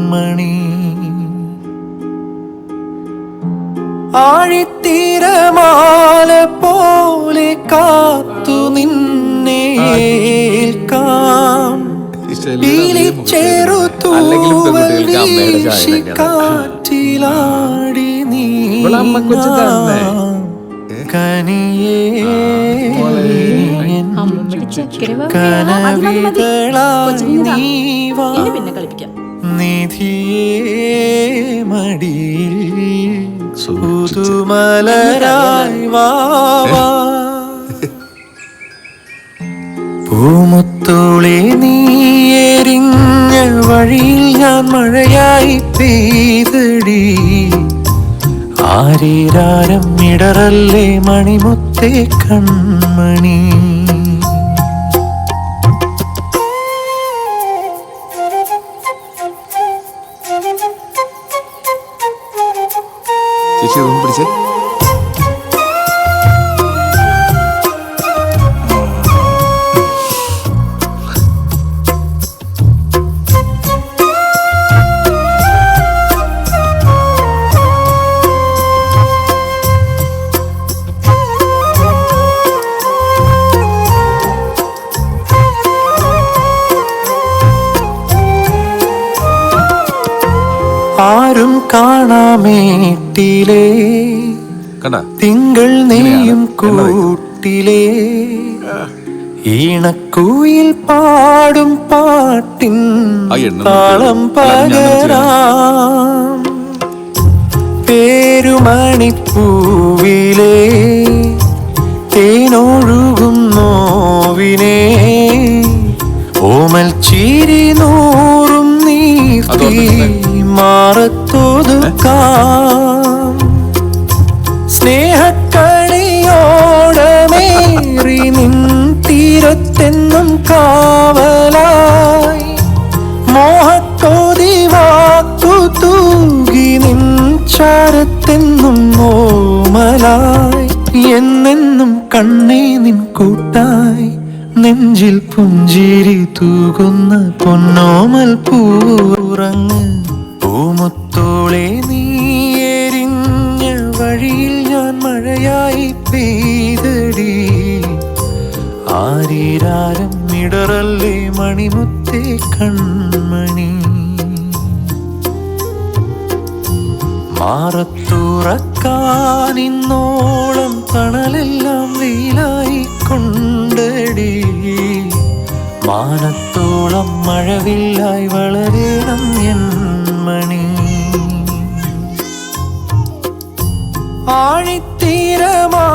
കൺമണി. ആഴിത്തീരമാല പോലെ കാത്തു നിന്നേൽക്കാം. ചെറുതൂവൽ വീശി കാറ്റിലാടി നീ കനിയേ കനവികളായി നീവാ നിധിയേ മടിയിൽ പുതുമലരായി വാവാ. പൂമുത്തോളെ നീ എരിഞ്ഞ വഴിയിൽ ഞാൻ മഴയായി പെയ്തടി. ആരീരാരം ഇടറല്ലേ മണിമുത്തേ കൺമണി. ചേച്ചി ഒന്ന് പിടിച്ചേ. ആരും കാണാമേട്ടിലേ തിങ്കൾ നെയ്യും കൂട്ടിലേ ഈണക്കുയിൽ പാടും പാട്ടിൻ താളം പകരാം. പേരുമണിപ്പൂവിലേ തേനൊഴുകും നോവിനെ ഓമൽ ചിരി നൂറും നീർത്തി മാറത്തൊതുക്കാം. സ്നേഹക്കളിയോടമേറി നിൻ തീരത്തെന്നും കാവലായി മോഹത്തോതി വാക്കു തൂകി നിൻ ചാരത്തെന്നും ഓമലായി എന്നെന്നും കണ്ണേ നിൻ കൂട്ടായി നെഞ്ചിൽ പുഞ്ചിരി തൂകുന്ന പൊന്നോമൽ പൂറങ്ങ്. പൂമുത്തോളെ നീ എരിഞ്ഞ വഴിയിൽ ഞാൻ മഴയായി പെയ്തടി. ആരീരാരം ഇടറല്ലേ മണിമുത്തേ കൺമണി. മാറത്തുറക്കാനിന്നോളം തണലെല്ലാം വെയിലായി കൊണ്ടടി. മാനത്തോളം മഴവില്ലായി വളരണം എൻ മണി. ആഴിത്തീരമാ